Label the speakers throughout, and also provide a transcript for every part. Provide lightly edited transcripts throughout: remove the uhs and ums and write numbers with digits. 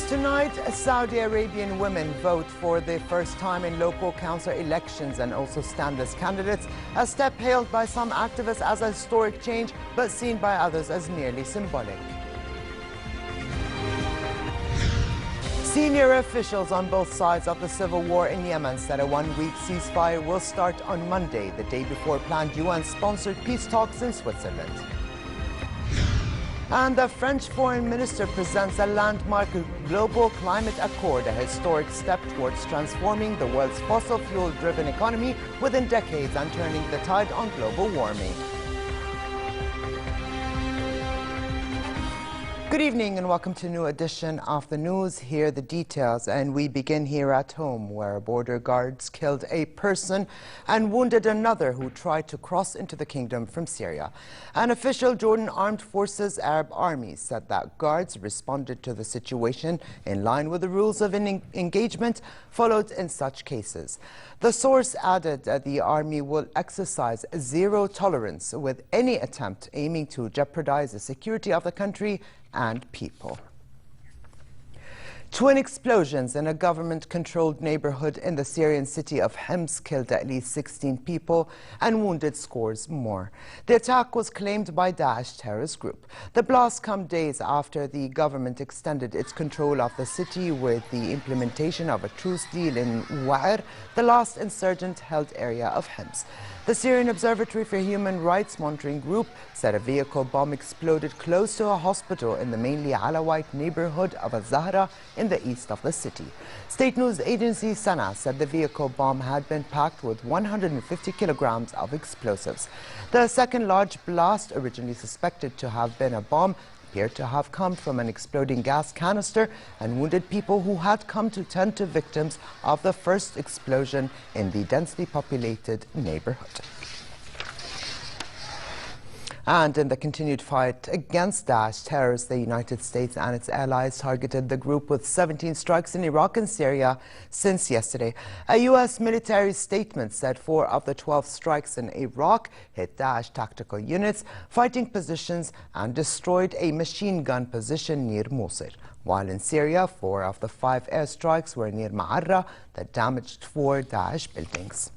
Speaker 1: news tonight, Saudi Arabian women vote for the first time in local council elections and also stand as candidates, a step hailed by some activists as a historic change but seen by others as merely symbolic. Senior officials on both sides of the civil war in Yemen said a one-week ceasefire will start on Monday, the day before planned UN-sponsored peace talks in Switzerland. And the French foreign minister presents a landmark global climate accord, a historic step towards transforming the world's fossil fuel-driven economy within decades and turning the tide on global warming. Good evening and welcome to a new edition of the news. Here are the details, and we begin here at home, where border guards killed a person and wounded another who tried to cross into the kingdom from Syria. An official Jordan Armed Forces Arab Army said that guards responded to the situation in line with the rules of engagement followed in such cases. The source added that the army will exercise zero tolerance with any attempt aiming to jeopardize the security of the country and people. Twin explosions in a government-controlled neighborhood in the Syrian city of Homs killed at least 16 people and wounded scores more. The attack was claimed by Daesh terrorist group. The blasts come days after the government extended its control of the city with the implementation of a truce deal in Wa'ir, the last insurgent-held area of Homs. The Syrian Observatory for Human Rights Monitoring Group said a vehicle bomb exploded close to a hospital in the mainly Alawite neighborhood of Al-Zahra in the east of the city. State news agency Sana said the vehicle bomb had been packed with 150 kilograms of explosives. The second large blast, originally suspected to have been a bomb, appeared to have come from an exploding gas canister and wounded people who had come to tend to victims of the first explosion in the densely populated neighborhood. And in the continued fight against Daesh terrorists, the United States and its allies targeted the group with 17 strikes in Iraq and Syria since yesterday. A U.S. military statement said 4 of the 12 strikes in Iraq hit Daesh tactical units, fighting positions, and destroyed a machine gun position near Mosul. While in Syria, 4 of the 5 airstrikes were near Ma'arra that damaged 4 Daesh buildings.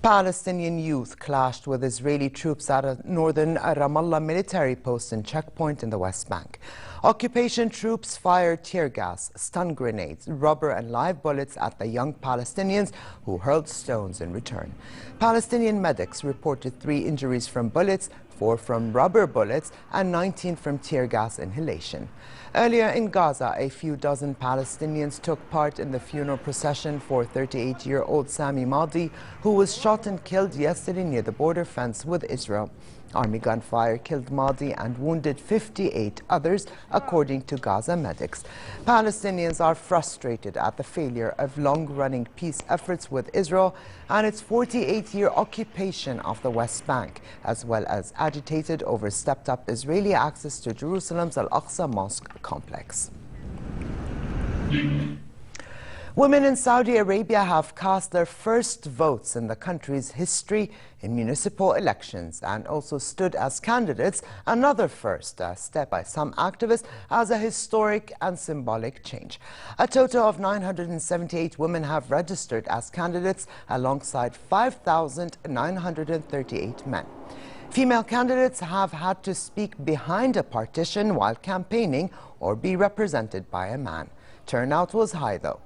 Speaker 1: Palestinian youth clashed with Israeli troops at a northern Ramallah military post and checkpoint in the West Bank. Occupation troops fired tear gas, stun grenades, rubber and live bullets at the young Palestinians who hurled stones in return. Palestinian medics reported 3 injuries from bullets, 4 from rubber bullets and 19 from tear gas inhalation. Earlier in Gaza, a few dozen Palestinians took part in the funeral procession for 38-year-old Sami Madi, who was shot and killed yesterday near the border fence with Israel. Army gunfire killed Madi and wounded 58 others, according to Gaza medics. Palestinians are frustrated at the failure of long-running peace efforts with Israel and its 48-year occupation of the West Bank, as well as agitated over stepped-up Israeli access to Jerusalem's Al-Aqsa Mosque complex. Women in Saudi Arabia have cast their first votes in the country's history in municipal elections and also stood as candidates, another first step by some activists as a historic and symbolic change. A total of 978 women have registered as candidates alongside 5,938 men. Female candidates have had to speak behind a partition while campaigning or be represented by a man. Turnout was high though.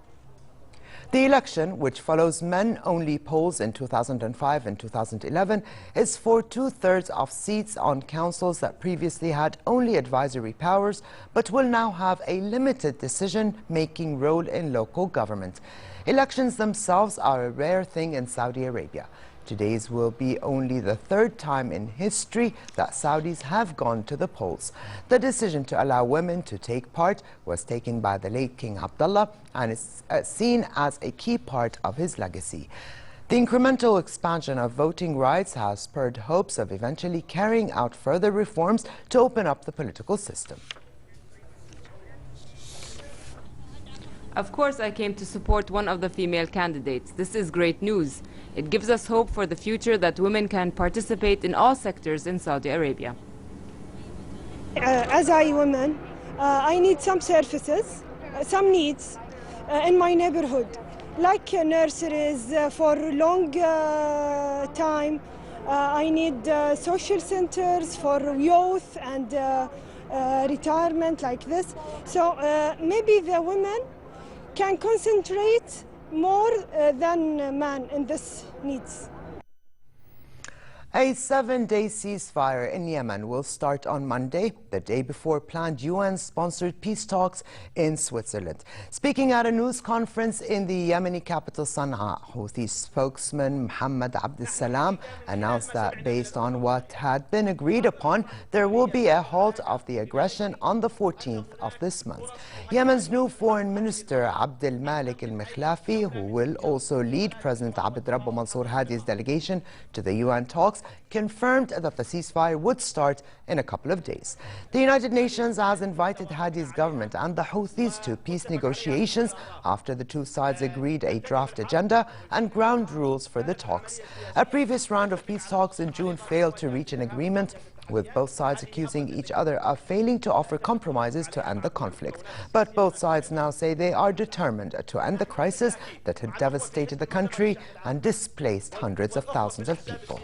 Speaker 1: The election, which follows men-only polls in 2005 and 2011, is for 2/3 of seats on councils that previously had only advisory powers, but will now have a limited decision-making role in local government. Elections themselves are a rare thing in Saudi Arabia. Today's will be only the 3rd time in history that Saudis have gone to the polls. The decision to allow women to take part was taken by the late King Abdullah and is seen as a key part of his legacy. The incremental expansion of voting rights has spurred hopes of eventually carrying out further reforms to open up the political system.
Speaker 2: Of course, I came to support one of the female candidates. This is great news. It gives us hope for the future that women can participate in all sectors in Saudi Arabia.
Speaker 3: As a woman, I need some services, some needs in my neighborhood, like nurseries for long time. I need social centers for youth and retirement like this. So maybe the women can concentrate more than men in this needs.
Speaker 1: A 7-day ceasefire in Yemen will start on Monday, the day before planned UN-sponsored peace talks in Switzerland. Speaking at a news conference in the Yemeni capital Sana'a, Houthi spokesman Mohammed Abdessalam announced that based on what had been agreed upon, there will be a halt of the aggression on the 14th of this month. Yemen's new foreign minister Abdel Malik al-Mikhlafi, who will also lead President Abd Rabbu Mansour Hadi's delegation to the UN talks, confirmed that the ceasefire would start in a couple of days. The United Nations has invited Hadi's government and the Houthis to peace negotiations after the two sides agreed a draft agenda and ground rules for the talks. A previous round of peace talks in June failed to reach an agreement, with both sides accusing each other of failing to offer compromises to end the conflict. But both sides now say they are determined to end the crisis that had devastated the country and displaced hundreds of thousands of people.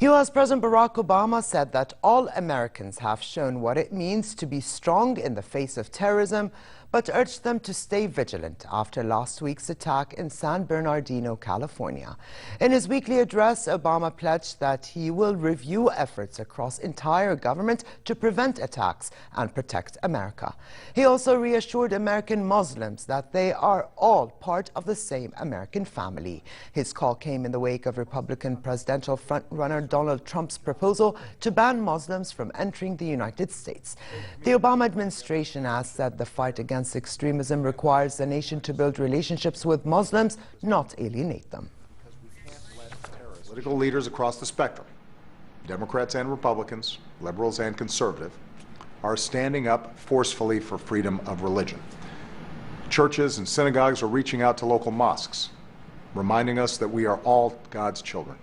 Speaker 1: U.S. President Barack Obama said that all Americans have shown what it means to be strong in the face of terrorism, but urged them to stay vigilant after last week's attack in San Bernardino, California. In his weekly address, Obama pledged that he will review efforts across entire government to prevent attacks and protect America. He also reassured American Muslims that they are all part of the same American family. His call came in the wake of Republican presidential frontrunner Donald Trump's proposal to ban Muslims from entering the United States. The Obama administration has said the fight against extremism requires the nation to build relationships with Muslims, not alienate them.
Speaker 4: Political leaders across the spectrum, Democrats and Republicans, liberals and conservative, are standing up forcefully for freedom of religion. Churches and synagogues are reaching out to local mosques, reminding us that we are all God's children.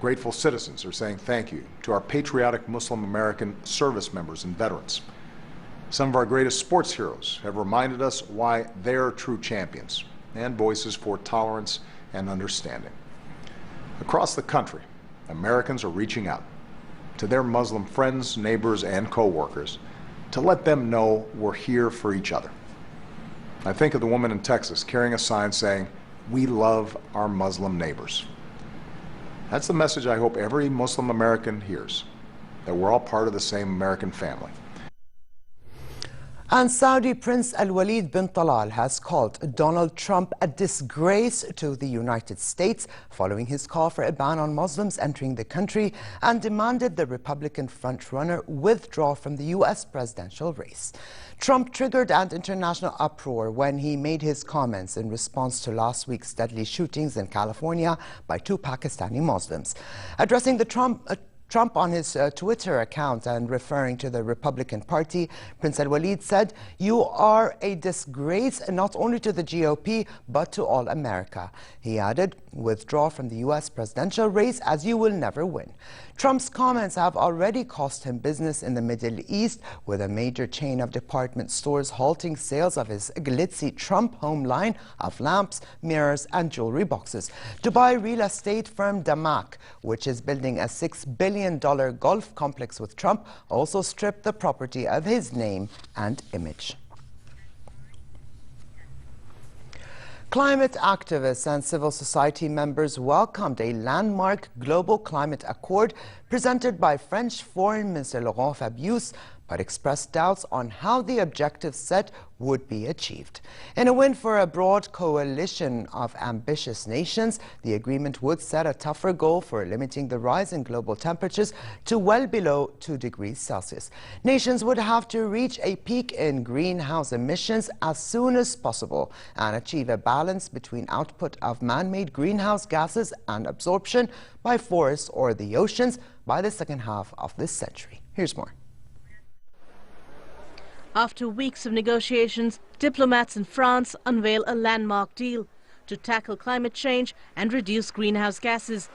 Speaker 4: Grateful citizens are saying thank you to our patriotic Muslim American service members and veterans. Some of our greatest sports heroes have reminded us why they're true champions and voices for tolerance and understanding. Across the country, Americans are reaching out to their Muslim friends, neighbors, and co-workers to let them know we're here for each other. I think of the woman in Texas carrying a sign saying, "We love our Muslim neighbors." That's the message I hope every Muslim American hears, that we're all part of the same American family.
Speaker 1: And Saudi Prince Al-Walid bin Talal has called Donald Trump a disgrace to the United States following his call for a ban on Muslims entering the country and demanded the Republican frontrunner withdraw from the U.S. presidential race. Trump triggered an international uproar when he made his comments in response to last week's deadly shootings in California by two Pakistani Muslims. Addressing Trump on his Twitter account and referring to the Republican Party, Prince Al-Walid said, "You are a disgrace not only to the GOP, but to all America." He added, "Withdraw from the U.S. presidential race as you will never win." Trump's comments have already cost him business in the Middle East, with a major chain of department stores halting sales of his glitzy Trump home line of lamps, mirrors, and jewelry boxes. Dubai real estate firm Damac, which is building a $6 billion golf complex with Trump, also stripped the property of his name and image. Climate activists and civil society members welcomed a landmark global climate accord presented by French Foreign Minister Laurent Fabius, but expressed doubts on how the objectives set would be achieved. In a win for a broad coalition of ambitious nations, the agreement would set a tougher goal for limiting the rise in global temperatures to well below 2 degrees Celsius. Nations would have to reach a peak in greenhouse emissions as soon as possible and achieve a balance between output of man-made greenhouse gases and absorption by forests or the oceans by the second half of this century. Here's more.
Speaker 5: After weeks of negotiations, diplomats in France unveil a landmark deal to tackle climate change and reduce greenhouse gases.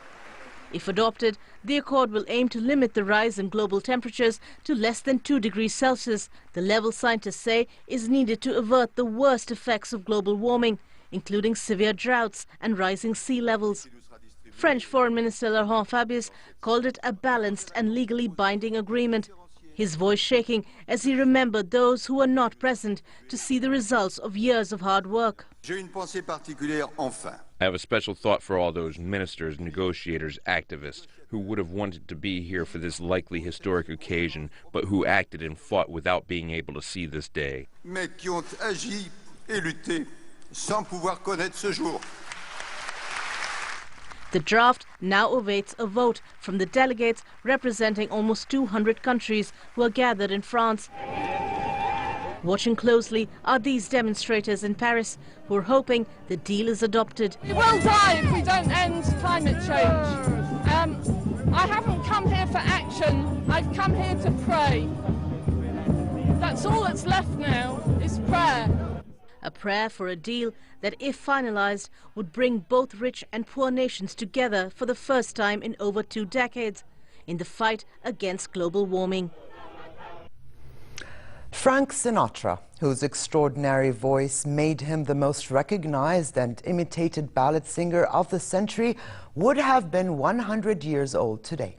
Speaker 5: If adopted, The accord will aim to limit the rise in global temperatures to less than 2 degrees Celsius, the level scientists say is needed to avert the worst effects of global warming, including severe droughts and rising sea levels. French Foreign Minister Laurent Fabius called it a balanced and legally binding agreement, his voice shaking as he remembered those who were not present to see the results of years of hard work.
Speaker 6: I have a special thought for all those ministers, negotiators, activists who would have wanted to be here for this likely historic occasion, but who acted and fought without being able to see this day.
Speaker 7: Mais qui ont agi et lutté sans pouvoir connaître ce jour.
Speaker 5: The draft now awaits a vote from the delegates representing almost 200 countries who are gathered in France. Watching closely are these demonstrators in Paris who are hoping the deal is adopted.
Speaker 8: We will die if we don't end climate change. I haven't come here for action, I've come here to pray. That's all that's left now, is prayer.
Speaker 5: A prayer for a deal that, if finalized, would bring both rich and poor nations together for the first time in over 2 decades in the fight against global warming.
Speaker 1: Frank Sinatra, whose extraordinary voice made him the most recognized and imitated ballad singer of the century, would have been 100 years old today.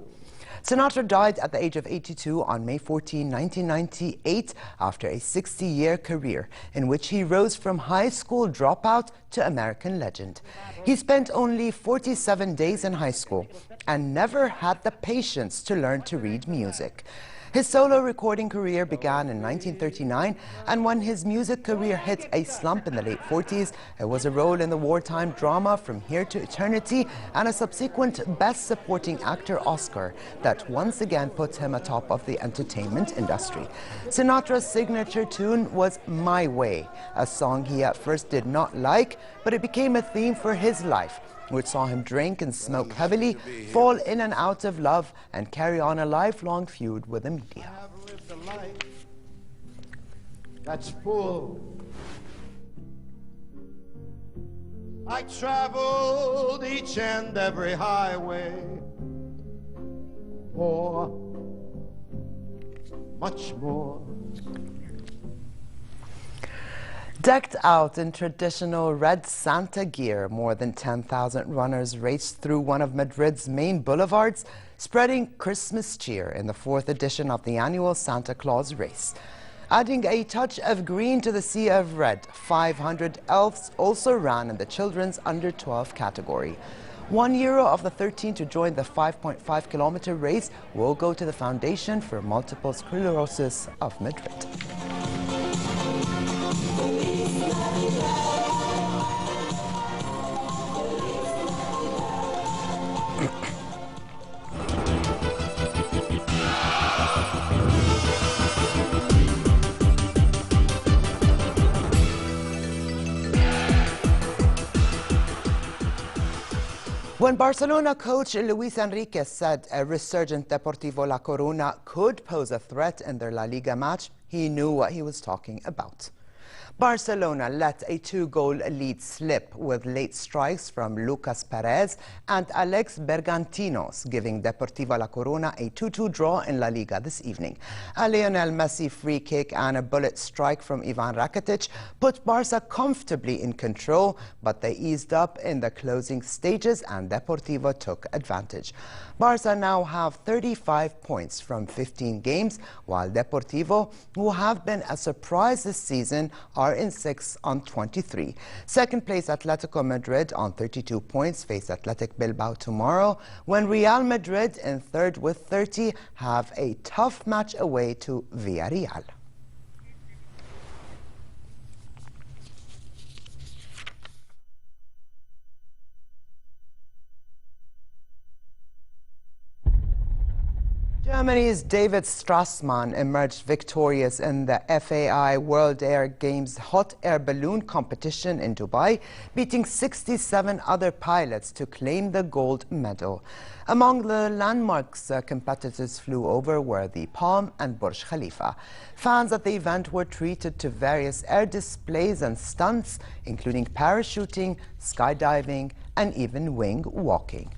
Speaker 1: Sinatra died at the age of 82 on May 14, 1998, after a 60-year career in which he rose from high school dropout to American legend. He spent only 47 days in high school and never had the patience to learn to read music. His solo recording career began in 1939, and when his music career hit a slump in the late 40s, it was a role in the wartime drama From Here to Eternity and a subsequent Best Supporting Actor Oscar that once again put him atop of the entertainment industry. Sinatra's signature tune was My Way, a song he at first did not like, but it became a theme for his life, which saw him drink and smoke heavily, fall in and out of love, and carry on a lifelong feud with the media.
Speaker 9: That's full. I traveled each and every highway, more, much more.
Speaker 1: Decked out in traditional red Santa gear, more than 10,000 runners raced through one of Madrid's main boulevards, spreading Christmas cheer in the 4th edition of the annual Santa Claus race. Adding a touch of green to the sea of red, 500 elves also ran in the children's under 12 category. €1 of the 13 to join the 5.5-kilometer race will go to the Foundation for Multiple Sclerosis of Madrid. When Barcelona coach Luis Enrique said a resurgent Deportivo La Coruna could pose a threat in their La Liga match, he knew what he was talking about. Barcelona let a 2-goal lead slip with late strikes from Lucas Perez and Alex Bergantinos, giving Deportivo La Coruna a 2-2 draw in La Liga this evening. A Lionel Messi free kick and a bullet strike from Ivan Rakitic put Barca comfortably in control, but they eased up in the closing stages and Deportivo took advantage. Barca now have 35 points from 15 games, while Deportivo, who have been a surprise this season, are in 6th on 23. Second place Atletico Madrid on 32 points face Athletic Bilbao tomorrow, when Real Madrid in 3rd with 30 have a tough match away to Villarreal. Germany's David Strassmann emerged victorious in the FAI World Air Games hot air balloon competition in Dubai, beating 67 other pilots to claim the gold medal. Among the landmarks competitors flew over were the Palm and Burj Khalifa. Fans at the event were treated to various air displays and stunts, including parachuting, skydiving, and even wing walking.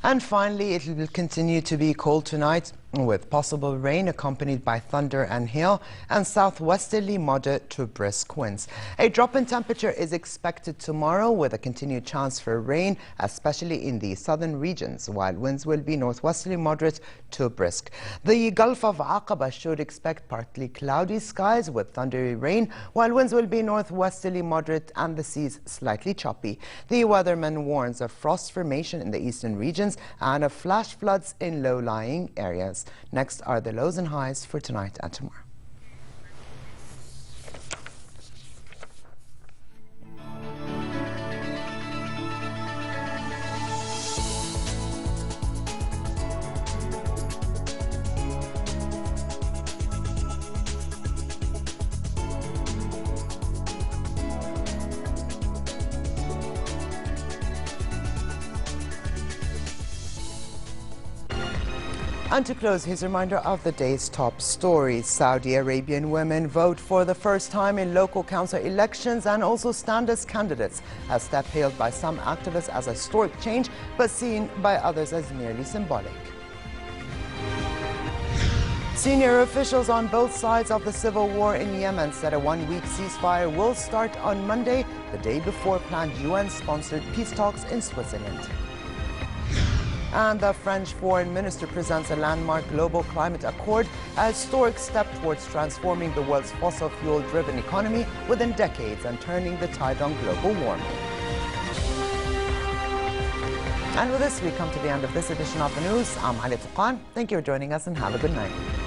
Speaker 1: And finally, it will continue to be cold tonight with possible rain accompanied by thunder and hail and southwesterly moderate to brisk winds. A drop in temperature is expected tomorrow with a continued chance for rain, especially in the southern regions, while winds will be northwesterly moderate to brisk. The Gulf of Aqaba should expect partly cloudy skies with thundery rain, while winds will be northwesterly moderate and the seas slightly choppy. The weatherman warns of frost formation in the eastern regions and of flash floods in low-lying areas. Next are the lows and highs for tonight and tomorrow. And to close, here's a reminder of the day's top stories. Saudi Arabian women vote for the first time in local council elections and also stand as candidates, a step hailed by some activists as a historic change, but seen by others as merely symbolic. Senior officials on both sides of the civil war in Yemen said a one-week ceasefire will start on Monday, the day before planned UN-sponsored peace talks in Switzerland. And the French foreign minister presents a landmark global climate accord, a historic step towards transforming the world's fossil fuel-driven economy within decades and turning the tide on global warming. And with this, we come to the end of this edition of the news. I'm Ali Tuqan. Thank you for joining us and have a good night.